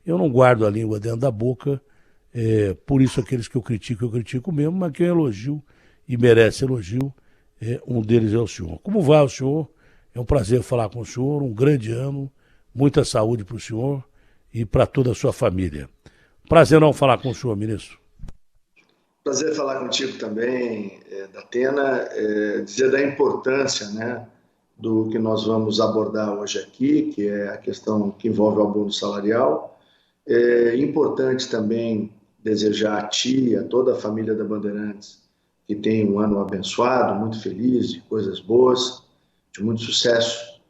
Eu não guardo a língua dentro da boca, por isso aqueles que eu critico mesmo, mas quem eu elogio e merece elogio, um deles é o senhor. Como vai o senhor? É um prazer falar com o senhor, um grande ano, muita saúde para o senhor e para toda a sua família. Prazer não falar com o senhor, ministro. Prazer falar contigo também, Datena, dizer da importância, né, do que nós vamos abordar hoje aqui, que é a questão que envolve o abono salarial. É importante também desejar a ti e a toda a família da Bandeirantes que tenha um ano abençoado, muito feliz, de coisas boas, de muito sucesso.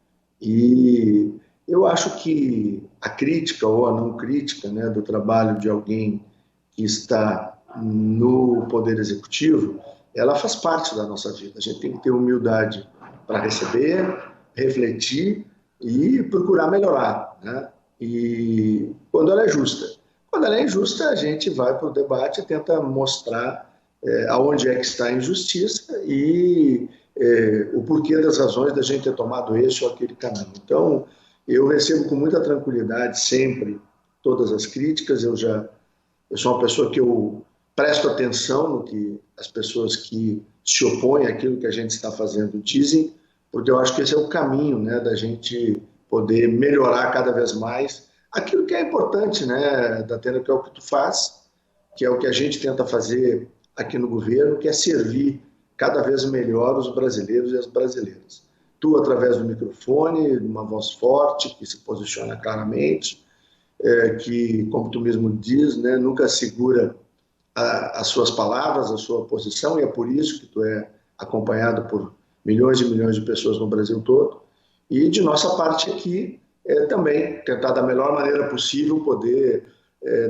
E eu acho que a crítica ou a não crítica, né, do trabalho de alguém que está no Poder Executivo, ela faz parte da nossa vida. A gente tem que ter humildade para receber, refletir e procurar melhorar, né? E quando ela é justa. Quando ela é injusta, a gente vai para o debate e tenta mostrar aonde é que está a injustiça e o porquê das razões da gente ter tomado esse ou aquele caminho. Então, eu recebo com muita tranquilidade sempre todas as críticas. Eu sou uma pessoa que eu presto atenção no que as pessoas que se opõem àquilo que a gente está fazendo dizem, porque eu acho que esse é o caminho, né, da gente poder melhorar cada vez mais aquilo que é importante, né, Datena, que é o que tu faz, que é o que a gente tenta fazer aqui no governo, que é servir cada vez melhor os brasileiros e as brasileiras. Tu, através do microfone, de uma voz forte, que se posiciona claramente, que, como tu mesmo diz, né, nunca segura as suas palavras, a sua posição, e é por isso que tu é acompanhado por milhões e milhões de pessoas no Brasil todo. E de nossa parte aqui, também tentar da melhor maneira possível poder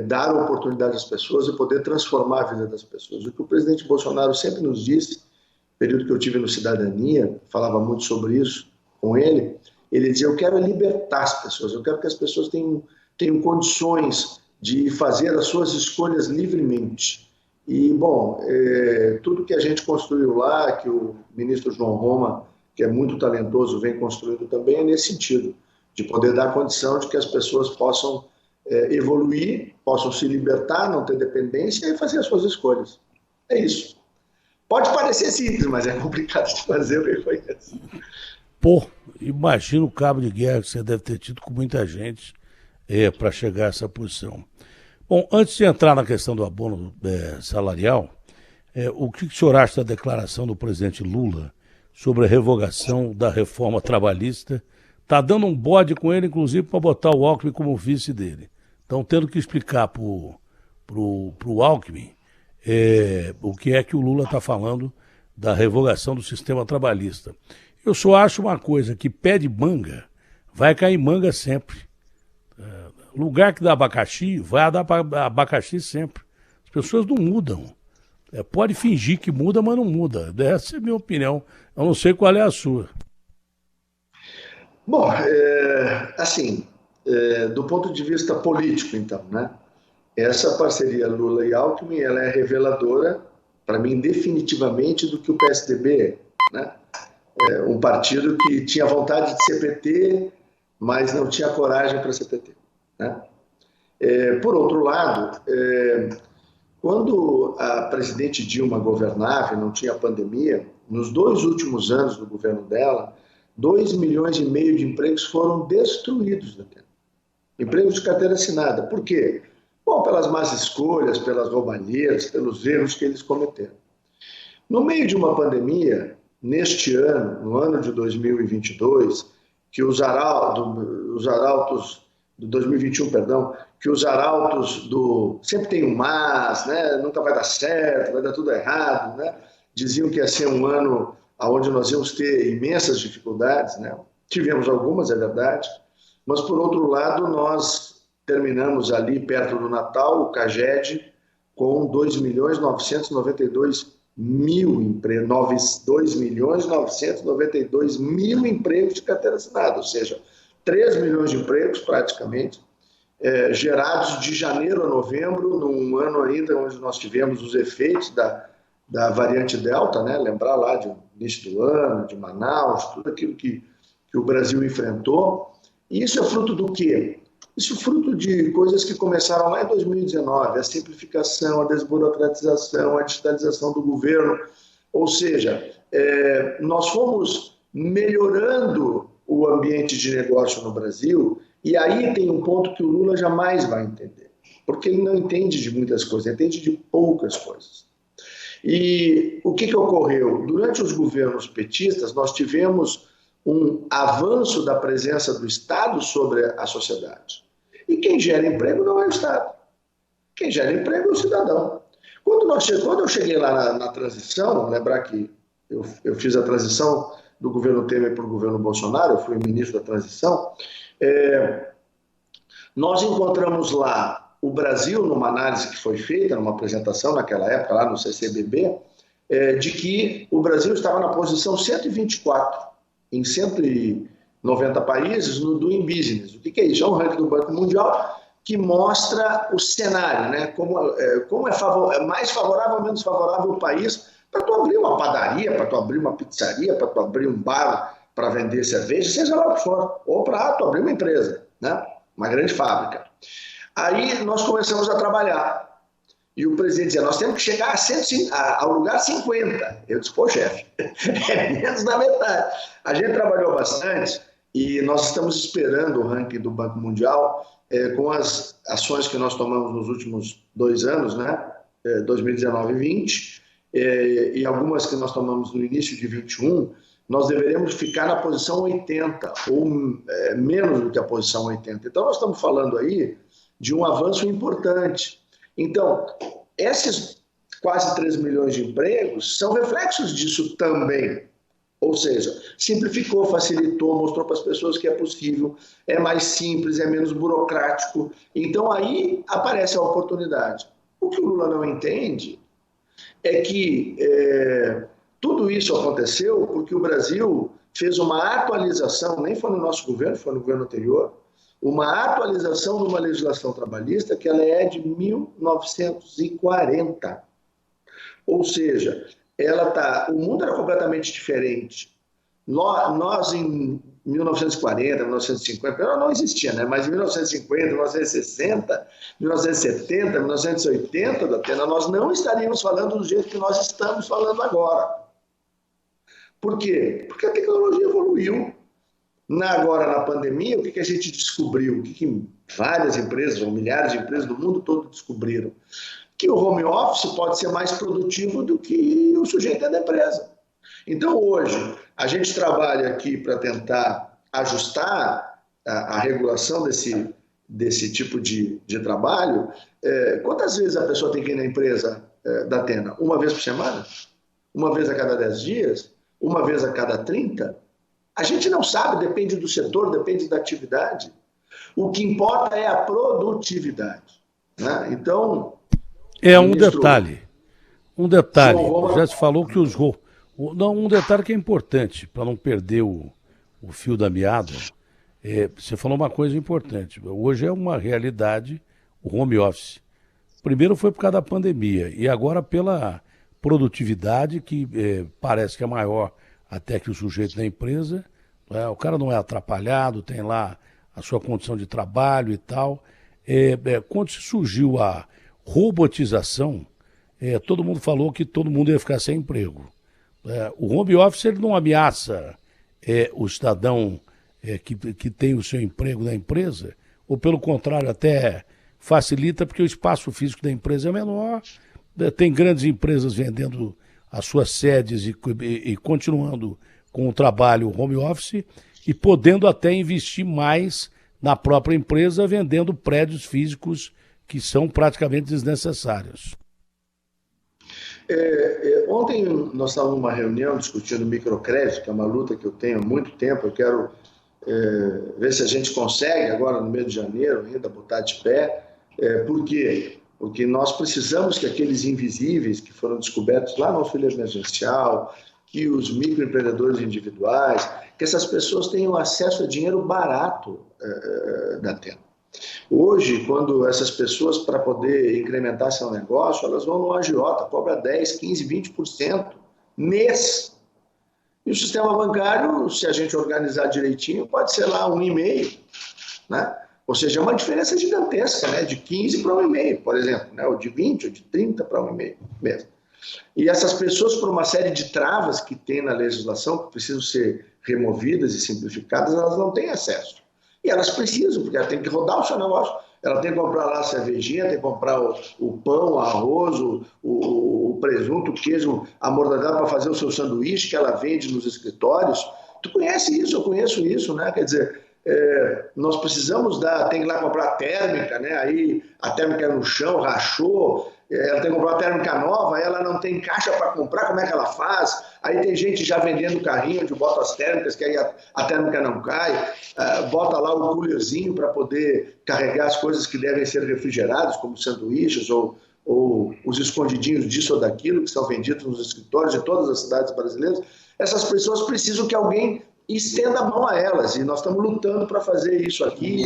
dar oportunidade às pessoas e poder transformar a vida das pessoas. O que o presidente Bolsonaro sempre nos disse, no período que eu tive no Cidadania, falava muito sobre isso com ele dizia: eu quero libertar as pessoas, eu quero que as pessoas tenham condições de fazer as suas escolhas livremente. E, bom, tudo que a gente construiu lá, que o ministro João Roma, que é muito talentoso, vem construindo também, é nesse sentido, de poder dar condição de que as pessoas possam evoluir, possam se libertar, não ter dependência e fazer as suas escolhas. É isso. Pode parecer simples, mas é complicado de fazer, o que foi isso. Pô, imagina o cabo de guerra que você deve ter tido com muita gente para chegar a essa posição. Bom, antes de entrar na questão do abono salarial, o que o senhor acha da declaração do presidente Lula sobre a revogação da reforma trabalhista? Está dando um bode com ele, inclusive, para botar o Alckmin como vice dele. Estão tendo que explicar para o Alckmin o que é que o Lula está falando da revogação do sistema trabalhista. Eu só acho uma coisa, que pé de manga vai cair manga sempre. Lugar que dá abacaxi, vai dar abacaxi sempre. As pessoas não mudam. Pode fingir que muda, mas não muda. Essa é a minha opinião. Eu não sei qual é a sua. Bom, assim, do ponto de vista político, então, né? Essa parceria Lula e Alckmin, ela é reveladora, para mim, definitivamente, do que o PSDB é, né? Um partido que tinha vontade de ser PT, mas não tinha coragem para ser PT, né? Por outro lado, quando a presidente Dilma governava e não tinha pandemia, nos 2 últimos anos do governo dela, 2,5 milhões de empregos foram destruídos. Empregos de carteira assinada. Por quê? Bom, pelas más escolhas, pelas roubalheiras, pelos erros que eles cometeram. No meio de uma pandemia, neste ano, no ano de 2022, que os arautos do 2021, perdão, que os arautos do sempre tem um mas, né? Nunca vai dar certo, vai dar tudo errado, né? Diziam que ia ser um ano onde nós íamos ter imensas dificuldades, né? Tivemos algumas, é verdade, mas por outro lado nós terminamos ali perto do Natal, o CAGED, com 2.992.000 empregos, 2.992.000 empregos de carteira assinada, ou seja, 3 milhões de empregos praticamente, gerados de janeiro a novembro, num ano ainda onde nós tivemos os efeitos da variante Delta, né? Lembrar lá do início do ano, de Manaus, tudo aquilo que o Brasil enfrentou. E isso é fruto do quê? Isso fruto de coisas que começaram lá em 2019, a simplificação, a desburocratização, a digitalização do governo. Ou seja, nós fomos melhorando o ambiente de negócio no Brasil, e aí tem um ponto que o Lula jamais vai entender, porque ele não entende de muitas coisas, ele entende de poucas coisas. E o que ocorreu? Durante os governos petistas, nós tivemos um avanço da presença do Estado sobre a sociedade. E quem gera emprego não é o Estado. Quem gera emprego é o cidadão. Quando eu cheguei lá na transição, lembrar que eu fiz a transição do governo Temer para o governo Bolsonaro, eu fui ministro da transição, nós encontramos lá o Brasil, numa análise que foi feita, numa apresentação naquela época, lá no CCBB, de que o Brasil estava na posição 124 em 190 países no Doing Business. O que é isso? É um ranking do Banco Mundial que mostra o cenário, né? Como é mais favorável ou menos favorável o país para tu abrir uma padaria, para tu abrir uma pizzaria, para tu abrir um bar para vender cerveja, seja lá o que for, ou para tu abrir uma empresa, né? Uma grande fábrica. Aí nós começamos a trabalhar. E o presidente dizia, nós temos que chegar ao lugar 50. Eu disse, pô, chefe, é menos da metade. A gente trabalhou bastante e nós estamos esperando o ranking do Banco Mundial com as ações que nós tomamos nos últimos 2 anos, né? 2019 e 2020, e algumas que nós tomamos no início de 21, nós deveremos ficar na posição 80, ou menos do que a posição 80. Então, nós estamos falando aí de um avanço importante. Então, esses quase 3 milhões de empregos são reflexos disso também. Ou seja, simplificou, facilitou, mostrou para as pessoas que é possível, é mais simples, é menos burocrático. Então, aí aparece a oportunidade. O que o Lula não entende é que tudo isso aconteceu porque o Brasil fez uma atualização, nem foi no nosso governo, foi no governo anterior, uma atualização de uma legislação trabalhista que ela é de 1940. Ou seja, o mundo era completamente diferente. Nós em 1940, 1950, ela não existia, né? Mas em 1950, 1960, 1970, 1980, Datena, nós não estaríamos falando do jeito que nós estamos falando agora. Por quê? Porque a tecnologia evoluiu. Agora, na pandemia, o que a gente descobriu? O que várias empresas, ou milhares de empresas do mundo todo descobriram? Que o home office pode ser mais produtivo do que o sujeito da empresa. Então, hoje, a gente trabalha aqui para tentar ajustar a regulação desse tipo de trabalho. Quantas vezes a pessoa tem que ir na empresa da Atena? Uma vez por semana? Uma vez a cada 10 dias? Uma vez a cada 30? A gente não sabe, depende do setor, depende da atividade. O que importa é a produtividade, né? Então... Um detalhe, já se falou que um detalhe que é importante, para não perder o fio da meada, você falou uma coisa importante, hoje é uma realidade o home office. Primeiro foi por causa da pandemia, e agora pela produtividade, que parece que é maior até que o sujeito da empresa, o cara não é atrapalhado, tem lá a sua condição de trabalho e tal. Quando surgiu a robotização, todo mundo falou que todo mundo ia ficar sem emprego. O home office ele não ameaça o cidadão que tem o seu emprego na empresa, ou pelo contrário, até facilita, porque o espaço físico da empresa é menor, tem grandes empresas vendendo as suas sedes e continuando com o trabalho home office e podendo até investir mais na própria empresa, vendendo prédios físicos que são praticamente desnecessários. Ontem nós estávamos numa reunião discutindo microcrédito, que é uma luta que eu tenho há muito tempo. Eu quero ver se a gente consegue agora no mês de janeiro ainda botar de pé. Por quê? Porque nós precisamos que aqueles invisíveis que foram descobertos lá no auxílio emergencial, que os microempreendedores individuais, que essas pessoas tenham acesso a dinheiro barato da Atena. Hoje, quando essas pessoas, para poder incrementar seu negócio, elas vão no agiota, cobra 10, 15, 20% mês. E o sistema bancário, se a gente organizar direitinho, pode ser lá 1,5%, né? Ou seja, é uma diferença gigantesca, né? De 15 para 1,5, por exemplo, né? Ou de 20, ou de 30 para 1,5 mesmo. E essas pessoas, por uma série de travas que tem na legislação, que precisam ser removidas e simplificadas, elas não têm acesso. E elas precisam, porque ela tem que rodar o seu negócio. Ela tem que comprar lá a cervejinha, tem que comprar o pão, o arroz, o presunto, o queijo, a mortadela para fazer o seu sanduíche que ela vende nos escritórios. Tu conhece isso, eu conheço isso, né? Quer dizer, nós precisamos tem que ir lá comprar térmica, né? Aí a térmica é no chão, rachou, ela tem que comprar uma térmica nova, aí ela não tem caixa para comprar, como é que ela faz? Aí tem gente já vendendo carrinho onde bota as térmicas, que aí a térmica não cai, bota lá o coolerzinho para poder carregar as coisas que devem ser refrigeradas, como sanduíches ou os escondidinhos disso ou daquilo, que são vendidos nos escritórios de todas as cidades brasileiras. Essas pessoas precisam que alguém estenda a mão a elas, e nós estamos lutando para fazer isso aqui.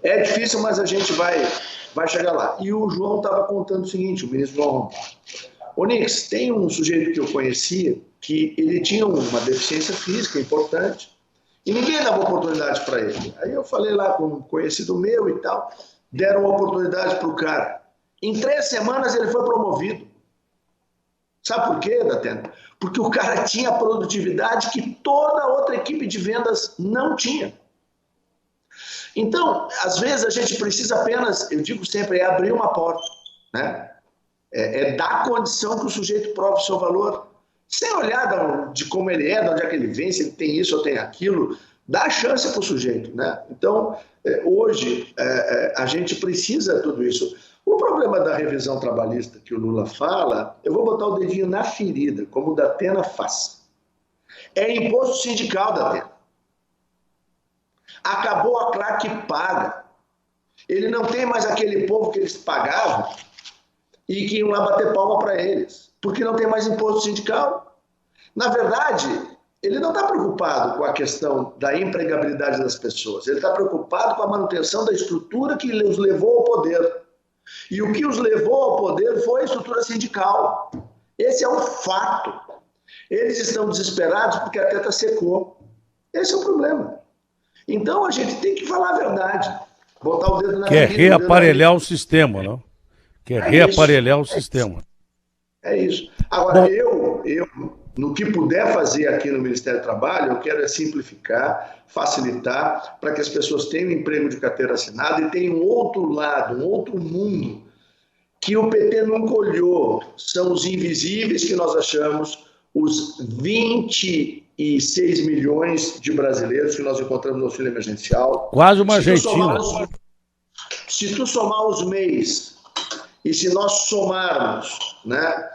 É difícil, mas a gente vai chegar lá. E o João estava contando o seguinte, o ministro João Romão. Onix, tem um sujeito que eu conhecia que ele tinha uma deficiência física importante e ninguém dava oportunidade para ele. Aí eu falei lá com um conhecido meu e tal, deram uma oportunidade para o cara. Em 3 semanas ele foi promovido. Sabe por quê, Datena? Porque o cara tinha a produtividade que toda outra equipe de vendas não tinha. Então, às vezes a gente precisa apenas, eu digo sempre, abrir uma porta, né? Dar condição que o sujeito prove o seu valor, sem olhar de como ele é, de onde é que ele vem, se ele tem isso ou tem aquilo, dá chance para o sujeito, né? Então, hoje, a gente precisa de tudo isso. O problema da revisão trabalhista que o Lula fala, eu vou botar o dedinho na ferida, como o Datena faz. É imposto sindical, Datena. Acabou a claque paga. Ele não tem mais aquele povo que eles pagavam e que iam lá bater palma para eles, porque não tem mais imposto sindical. Na verdade, ele não está preocupado com a questão da empregabilidade das pessoas, ele está preocupado com a manutenção da estrutura que os levou ao poder. E o que os levou ao poder foi a estrutura sindical. Esse é um fato. Eles estão desesperados porque a teta secou. Esse é o problema. Então a gente tem que falar a verdade. Botar o dedo na ferida. Quer reaparelhar o sistema, não? Quer reaparelhar o sistema. É isso. Agora, eu, no que puder fazer aqui no Ministério do Trabalho, eu quero simplificar, facilitar, para que as pessoas tenham emprego de carteira assinada e tenham um outro lado, um outro mundo, que o PT nunca olhou. São os invisíveis que nós achamos, os 26 milhões de brasileiros que nós encontramos no auxílio emergencial. Quase uma Argentina. Se tu somar os MEIs, e se nós somarmos, né,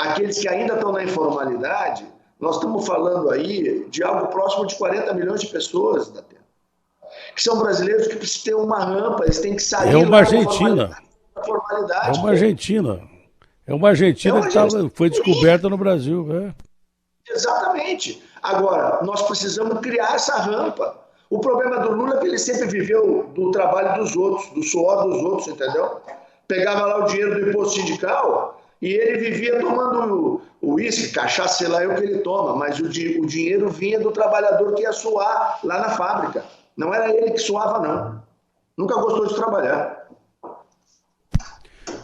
aqueles que ainda estão na informalidade, nós estamos falando aí de algo próximo de 40 milhões de pessoas, que são brasileiros que precisam ter uma rampa, eles têm que sair da formalidade. É uma Argentina. É uma Argentina que foi descoberta no Brasil. Exatamente. Agora, nós precisamos criar essa rampa. O problema do Lula é que ele sempre viveu do trabalho dos outros, do suor dos outros, entendeu? Pegava lá o dinheiro do imposto sindical e ele vivia tomando uísque, cachaça, sei lá o que ele toma, mas o dinheiro vinha do trabalhador que ia suar lá na fábrica. Não era ele que suava, não. Nunca gostou de trabalhar.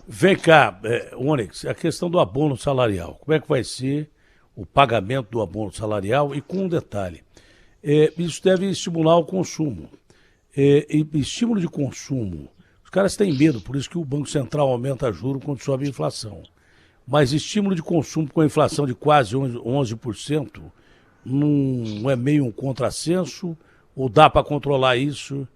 Vem cá, Onix, a questão do abono salarial. Como é que vai ser o pagamento do abono salarial? E com um detalhe, isso deve estimular o consumo. Estímulo de consumo. Os caras têm medo, por isso que o Banco Central aumenta juros quando sobe a inflação. Mas estímulo de consumo com a inflação de quase 11%, não é meio um contrassenso? Ou dá para controlar isso?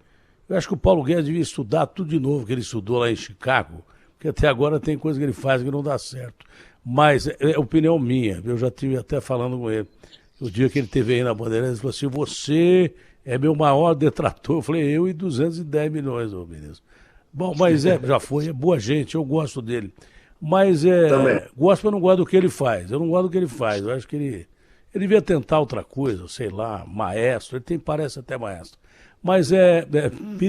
Eu acho que o Paulo Guedes devia estudar tudo de novo que ele estudou lá em Chicago, porque até agora tem coisa que ele faz que não dá certo. Mas é opinião minha, eu já estive até falando com ele. O dia que ele esteve aí na Bandeirantes, ele falou assim, você é meu maior detrator. Eu falei, eu e 210 milhões, ô ministro. Bom, mas já foi, é boa gente, eu gosto dele. Mas gosto, mas não gosto do que ele faz. Eu não gosto do que ele faz. Eu acho que ele devia tentar outra coisa, sei lá, maestro. Ele parece até maestro. Mas,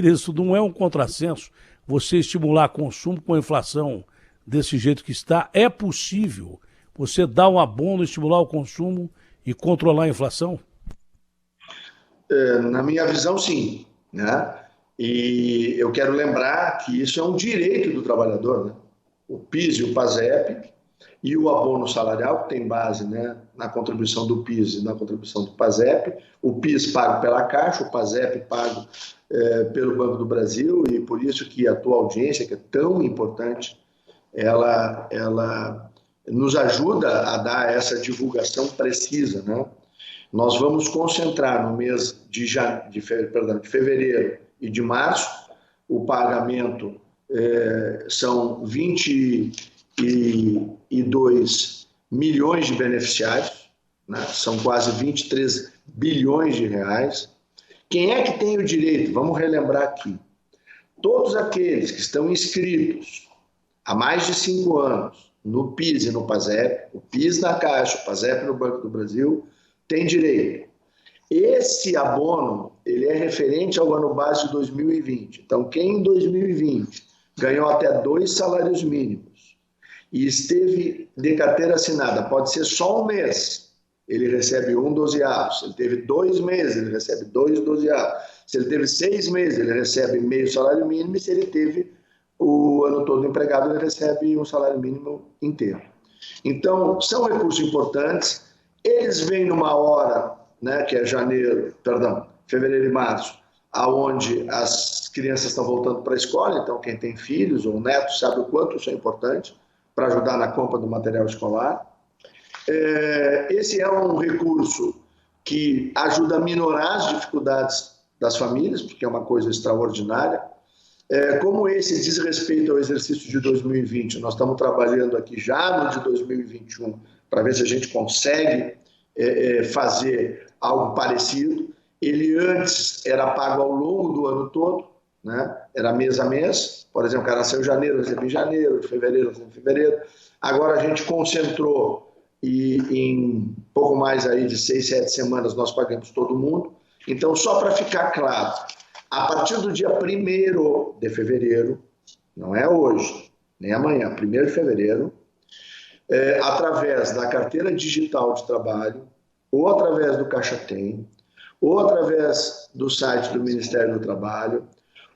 isso não é um contrassenso você estimular consumo com a inflação desse jeito que está. É possível você dar um abono, estimular o consumo e controlar a inflação? Na minha visão, sim, né? E eu quero lembrar que isso é um direito do trabalhador, né? O PIS e o PASEP e o abono salarial, que tem base, né, na contribuição do PIS e na contribuição do PASEP. O PIS pago pela Caixa, o PASEP pago pelo Banco do Brasil, e por isso que a tua audiência, que é tão importante, ela nos ajuda a dar essa divulgação precisa, né? Nós vamos concentrar no mês de fevereiro e de março. O pagamento são 22 milhões de beneficiários, né? São quase 23 bilhões de reais. Quem é que tem o direito? Vamos relembrar aqui. Todos aqueles que estão inscritos há mais de 5 anos no PIS e no PASEP, o PIS na Caixa, o PASEP no Banco do Brasil, tem direito. Esse abono, ele é referente ao ano base de 2020. Então, quem em 2020 ganhou até 2 salários mínimos e esteve de carteira assinada, pode ser só um mês, ele recebe 1 dozeavo. Se ele teve 2 meses, ele recebe 2 dozeavos. Se ele teve 6 meses, ele recebe meio salário mínimo, e se ele teve o ano todo empregado, ele recebe um salário mínimo inteiro. Então, são recursos importantes. Eles vêm numa hora, né, que é fevereiro e março, aonde as crianças estão voltando para a escola. Então, quem tem filhos ou netos sabe o quanto isso é importante para ajudar na compra do material escolar. Esse é um recurso que ajuda a minorar as dificuldades das famílias, porque é uma coisa extraordinária. Como esse diz respeito ao exercício de 2020, nós estamos trabalhando aqui já no de 2021 para ver se a gente consegue fazer algo parecido. Ele antes era pago ao longo do ano todo, né? Era mês a mês. Por exemplo, o cara nasceu em janeiro, recebe em janeiro, de fevereiro, recebe em fevereiro. Agora a gente concentrou e em pouco mais aí de 6, 7 semanas nós pagamos todo mundo. Então, só para ficar claro, a partir do dia 1º de fevereiro, não é hoje, nem amanhã, 1º de fevereiro, através da carteira digital de trabalho, ou através do Caixa Tem, ou através do site do Ministério do Trabalho,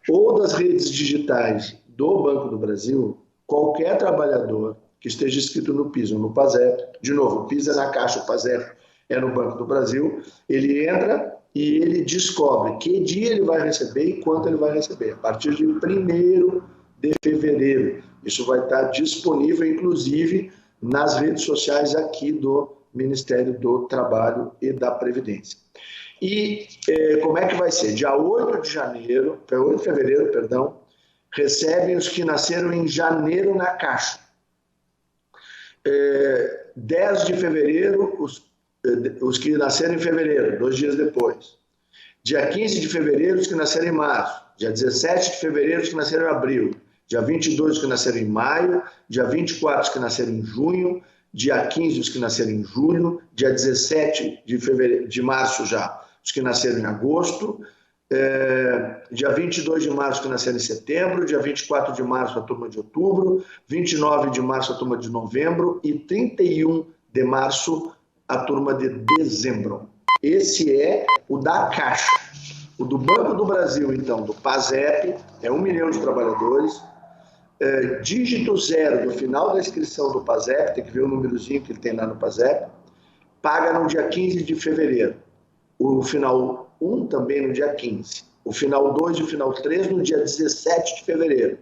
ou das redes digitais do Banco do Brasil, qualquer trabalhador que esteja inscrito no PIS ou no PASEP, de novo, o PIS é na Caixa, o PASEP é no Banco do Brasil, ele entra e ele descobre que dia ele vai receber e quanto ele vai receber. A partir de 1º de fevereiro. Isso vai estar disponível, inclusive, nas redes sociais aqui do Ministério do Trabalho e da Previdência. E como é que vai ser? Dia 8 de fevereiro, recebem os que nasceram em janeiro na Caixa. 10 de fevereiro, os que nasceram em fevereiro, 2 dias depois. Dia 15 de fevereiro, os que nasceram em março. Dia 17 de fevereiro, os que nasceram em abril. Dia 22, os que nasceram em maio. Dia 24, os que nasceram em junho. Dia 15, os que nasceram em julho. Dia 17 de março já, os que nasceram em agosto. Dia 22 de março, os que nasceram em setembro. Dia 24 de março, a turma de outubro. 29 de março, a turma de novembro. E 31 de março, a turma de dezembro. Esse é o da Caixa. O do Banco do Brasil, então, do PASEP, é 1 milhão de trabalhadores. Dígito 0 no final da inscrição do PASEP, tem que ver o númerozinho que ele tem lá no PASEP, paga no dia 15 de fevereiro. O final 1 também no dia 15. O final 2 e o final 3 no dia 17 de fevereiro.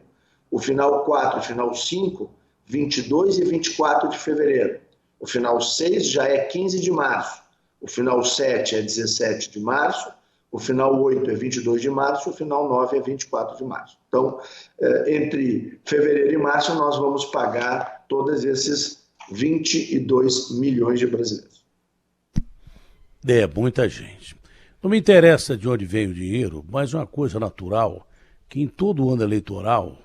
O final 4 e o final 5, 22 e 24 de fevereiro. O final 6 já é 15 de março. O final 7 é 17 de março. O final 8 é 22 de março. O final 9 é 24 de março. Então, entre fevereiro e março, nós vamos pagar todos esses 22 milhões de brasileiros. Muita gente. Não me interessa de onde vem o dinheiro, mas uma coisa natural, que em todo ano eleitoral,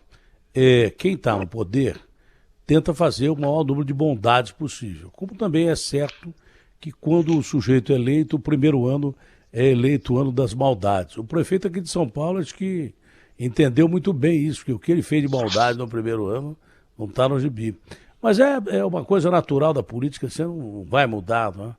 quem está no poder tenta fazer o maior número de bondades possível. Como também é certo que quando o sujeito é eleito, o primeiro ano é eleito o ano das maldades. O prefeito aqui de São Paulo, acho que entendeu muito bem isso, que o que ele fez de maldade no primeiro ano não está no gibi. Mas é uma coisa natural da política, você não vai mudar, não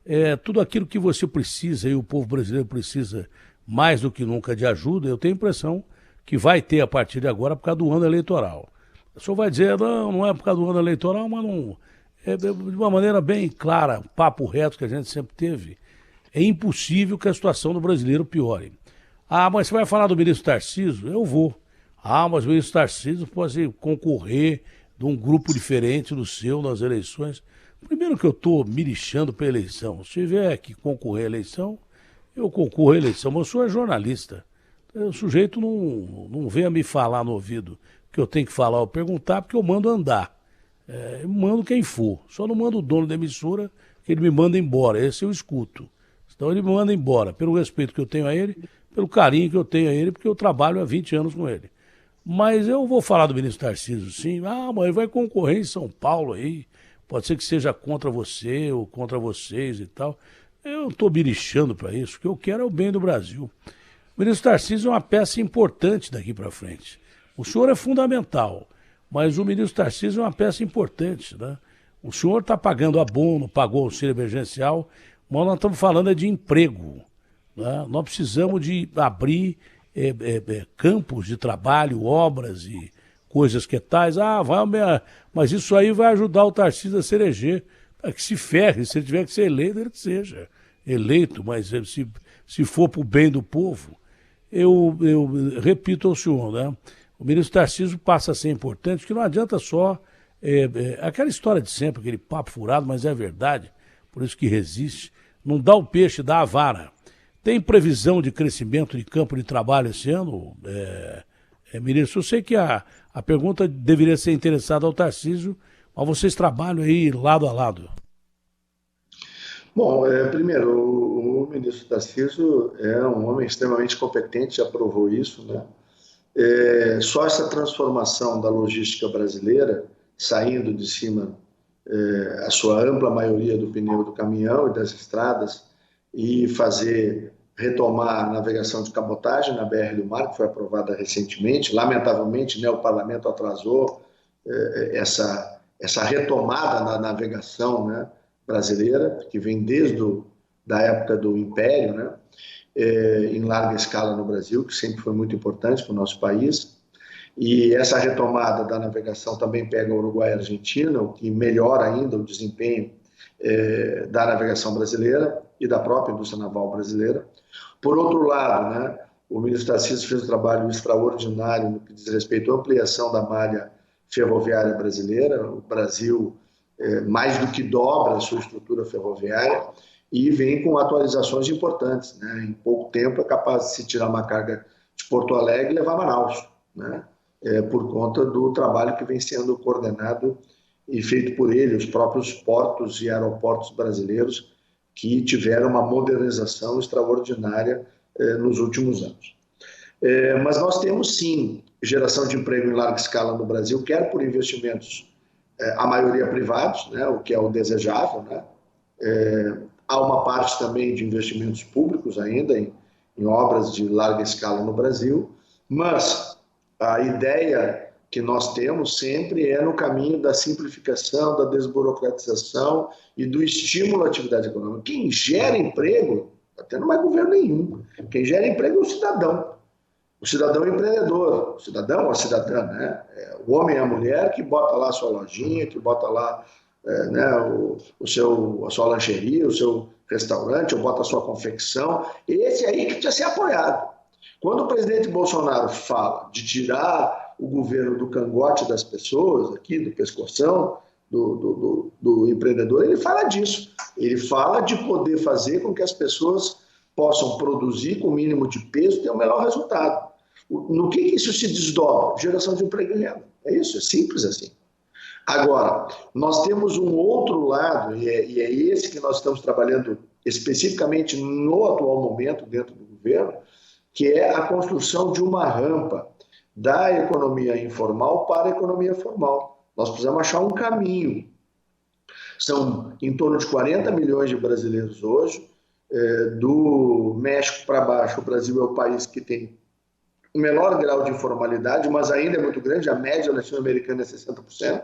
é? Tudo aquilo que você precisa e o povo brasileiro precisa mais do que nunca de ajuda, eu tenho a impressão que vai ter a partir de agora por causa do ano eleitoral. O senhor vai dizer, não é por causa do ano eleitoral, mas não, de uma maneira bem clara, papo reto que a gente sempre teve, é impossível que a situação do brasileiro piore. Ah, mas você vai falar do ministro Tarcísio? Eu vou. Ah, mas o ministro Tarcísio pode concorrer de um grupo diferente do seu nas eleições. Primeiro que eu estou me lixando para a eleição. Se tiver que concorrer à eleição, eu concorro à eleição. Mas o senhor é jornalista. O sujeito não venha me falar no ouvido que eu tenho que falar ou perguntar, porque eu mando andar. Eu mando quem for. Só não mando o dono da emissora, que ele me manda embora. Esse eu escuto. Então ele me manda embora, pelo respeito que eu tenho a ele, pelo carinho que eu tenho a ele, porque eu trabalho há 20 anos com ele. Mas eu vou falar do ministro Tarcísio, sim. Ah, mas ele vai concorrer em São Paulo aí. Pode ser que seja contra você ou contra vocês e tal. Eu estou me lixando para isso. O que eu quero é o bem do Brasil. O ministro Tarcísio é uma peça importante daqui para frente. O senhor é fundamental, mas o ministro Tarcísio é uma peça importante, né? O senhor está pagando abono, pagou auxílio emergencial, mas nós estamos falando de emprego, né? Nós precisamos de abrir campos de trabalho, obras e coisas que tais. Mas isso aí vai ajudar o Tarcísio a se eleger. Que se ferre, se ele tiver que ser eleito, ele que seja eleito, mas se for para o bem do povo, eu repito ao senhor, né? O ministro Tarcísio passa a ser importante, que não adianta só aquela história de sempre, aquele papo furado, mas é verdade, por isso que resiste. Não dá o peixe, dá a vara. Tem previsão de crescimento de campo de trabalho esse ano, ministro? Eu sei que a pergunta deveria ser interessada ao Tarcísio, mas vocês trabalham aí lado a lado. Bom, primeiro, o ministro Tarcísio é um homem extremamente competente, já provou isso, né? Só essa transformação da logística brasileira, saindo de cima a sua ampla maioria do pneu do caminhão e das estradas, e retomar a navegação de cabotagem na BR do Mar, que foi aprovada recentemente. Lamentavelmente, né, o parlamento atrasou essa retomada na navegação, né, brasileira, que vem desde da época do Império, né, em larga escala no Brasil, que sempre foi muito importante para o nosso país. E essa retomada da navegação também pega o Uruguai e a Argentina, o que melhora ainda o desempenho da navegação brasileira e da própria indústria naval brasileira. Por outro lado, né, o ministro Tarcísio fez um trabalho extraordinário no que diz respeito à ampliação da malha ferroviária brasileira. O Brasil mais do que dobra a sua estrutura ferroviária e vem com atualizações importantes, né? Em pouco tempo é capaz de se tirar uma carga de Porto Alegre e levar a Manaus, né? Por conta do trabalho que vem sendo coordenado e feito por ele, os próprios portos e aeroportos brasileiros que tiveram uma modernização extraordinária nos últimos anos. Mas nós temos sim geração de emprego em larga escala no Brasil, quer por investimentos, a maioria privados, né, o que é o desejável, né? Há uma parte também de investimentos públicos ainda em obras de larga escala no Brasil, mas a ideia que nós temos sempre é no caminho da simplificação, da desburocratização e do estímulo à atividade econômica. Quem gera emprego, até não é governo nenhum, quem gera emprego é o cidadão. O cidadão é empreendedor, o cidadão ou a cidadã, né? O homem e a mulher que bota lá a sua lojinha, que bota lá né, a sua lancheria, o seu restaurante, ou bota a sua confecção. Esse aí que precisa ser apoiado. Quando o presidente Bolsonaro fala de tirar o governo do cangote das pessoas, aqui do pescoção do empreendedor, ele fala disso. Ele fala de poder fazer com que as pessoas possam produzir com o mínimo de peso e ter o melhor resultado. No que isso se desdobra? Geração de emprego e renda. É isso, é simples assim. Agora, nós temos um outro lado, e é esse que nós estamos trabalhando especificamente no atual momento dentro do governo, que é a construção de uma rampa da economia informal para a economia formal. Nós precisamos achar um caminho. São em torno de 40 milhões de brasileiros hoje. Do México para baixo, o Brasil é o país que tem o menor grau de informalidade, mas ainda é muito grande, a média latino-americana é 60%.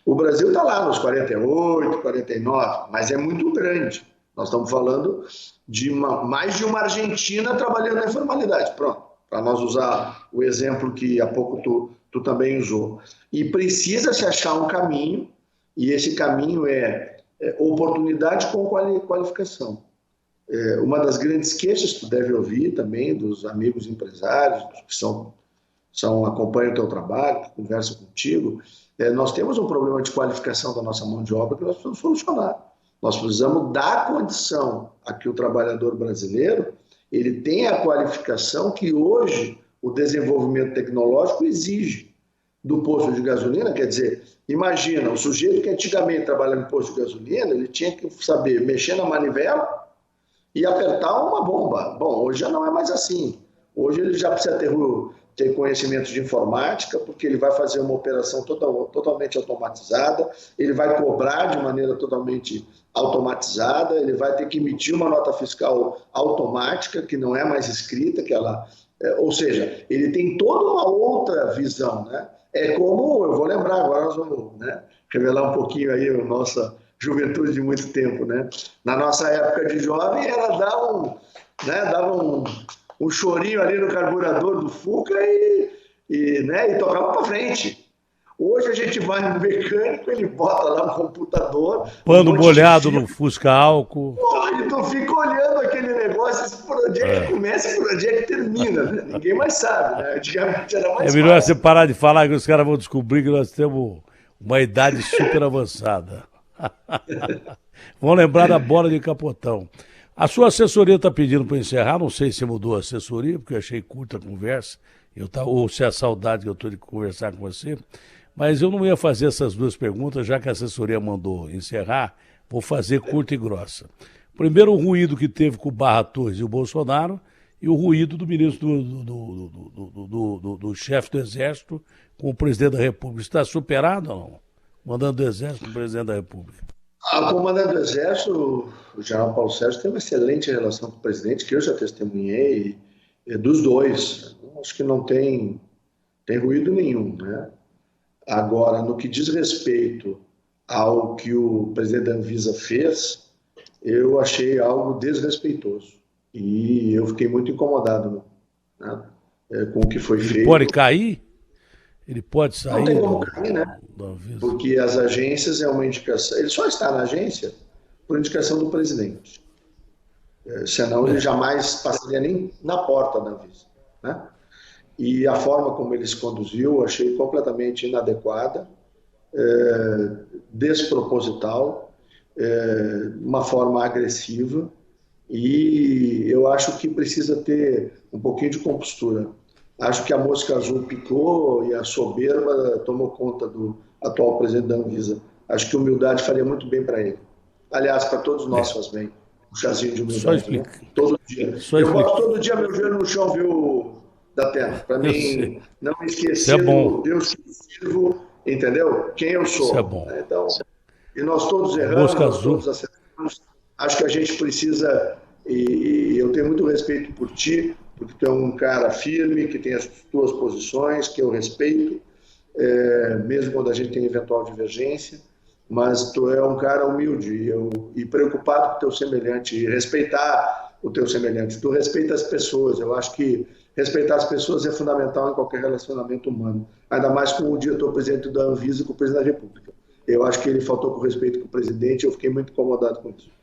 O Brasil está lá nos 48%, 49%, mas é muito grande, Nós estamos falando de mais de uma Argentina trabalhando na informalidade. Pronto, para nós usar o exemplo que há pouco tu também usou. E precisa se achar um caminho, e esse caminho é oportunidade com qualificação. Uma das grandes queixas que tu deve ouvir também dos amigos empresários, que acompanham o teu trabalho, que conversam contigo, nós temos um problema de qualificação da nossa mão de obra que nós precisamos solucionar. Nós precisamos dar condição a que o trabalhador brasileiro ele tenha a qualificação que hoje o desenvolvimento tecnológico exige do posto de gasolina. Quer dizer, imagina, o sujeito que antigamente trabalhava em posto de gasolina, ele tinha que saber mexer na manivela e apertar uma bomba. Bom, hoje já não é mais assim. Hoje ele já precisa ter conhecimento de informática, porque ele vai fazer uma operação totalmente automatizada, ele vai cobrar de maneira totalmente automatizada, ele vai ter que emitir uma nota fiscal automática, que não é mais escrita, ou seja, ele tem toda uma outra visão, né? É como, eu vou lembrar agora, nós vamos, né, revelar um pouquinho aí a nossa juventude de muito tempo, né? Na nossa época de jovem, era dava um chorinho ali no carburador do Fuca e tocava para frente. Hoje a gente vai no mecânico, ele bota lá um computador... Pano molhado no Fusca álcool. Pô, tu fica olhando aquele negócio, por onde é que começa e por onde é que termina, né? Ninguém mais sabe, né? Antigamente era mais É melhor fácil. você parar de falar que os caras vão descobrir que nós temos uma idade super avançada. Vão lembrar da bola de capotão. A sua assessoria está pedindo para encerrar, não sei se mudou a assessoria, porque eu achei curta a conversa, ou se é a saudade que eu estou de conversar com você, mas eu não ia fazer essas duas perguntas, já que a assessoria mandou encerrar, vou fazer curta e grossa. Primeiro, o ruído que teve com o Barra Torres e o Bolsonaro, e o ruído do ministro do chefe do Exército com o presidente da República. Está superado ou não? Mandando do Exército com o presidente da República. A comandante do Exército, o general Paulo Sérgio, tem uma excelente relação com o presidente, que eu já testemunhei, dos dois. Acho que não tem ruído nenhum, né? Agora, no que diz respeito ao que o presidente da Anvisa fez, eu achei algo desrespeitoso. E eu fiquei muito incomodado, né, com o que foi feito. Ele pode cair? Ele pode sair? Não tem como cair, né? Porque as agências é uma indicação. Ele só está na agência por indicação do presidente. Senão ele jamais passaria nem na porta da Anvisa, né? E a forma como ele se conduziu, eu achei completamente inadequada, desproposital, uma forma agressiva, e eu acho que precisa ter um pouquinho de compostura. Acho que a mosca azul picou e a soberba tomou conta do atual presidente da Anvisa. Acho que humildade faria muito bem para ele. Aliás, para todos nós faz bem. Um chazinho de humildade, né? Todo dia. Eu boto todo dia meu joelho no chão, viu, Datena? Para mim não esquecer do Deus que sirvo, entendeu? Quem eu sou. Isso é bom. Então, e nós todos erramos, nós todos acertamos. Acho que a gente precisa, e eu tenho muito respeito por ti, porque tu é um cara firme, que tem as tuas posições, que eu respeito, mesmo quando a gente tem eventual divergência, mas tu é um cara humilde e preocupado com o teu semelhante, e respeitar o teu semelhante. Tu respeita as pessoas. Eu acho que respeitar as pessoas é fundamental em qualquer relacionamento humano, ainda mais com o diretor-presidente da Anvisa e com o presidente da República. Eu acho que ele faltou com respeito com o presidente e eu fiquei muito incomodado com isso.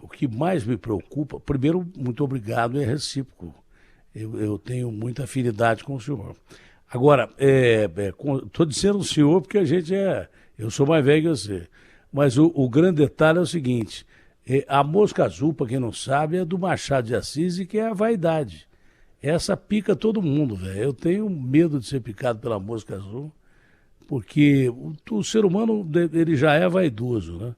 O que mais me preocupa, primeiro, muito obrigado, é recíproco. Eu tenho muita afinidade com o senhor. Agora, estou dizendo o senhor porque eu sou mais velho que você. Mas o grande detalhe é o seguinte, a mosca azul, para quem não sabe, é do Machado de Assis, que é a vaidade. Essa pica todo mundo, velho. Eu tenho medo de ser picado pela mosca azul, porque o ser humano ele já é vaidoso, né?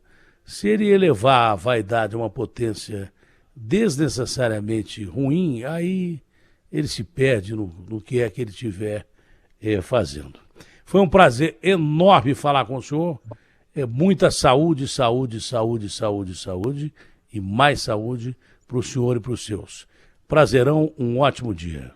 Se ele elevar a vaidade a uma potência desnecessariamente ruim, aí ele se perde no que é que ele estiver fazendo. Foi um prazer enorme falar com o senhor. Muita saúde, saúde, saúde, saúde, saúde e mais saúde para o senhor e para os seus. Prazerão, um ótimo dia.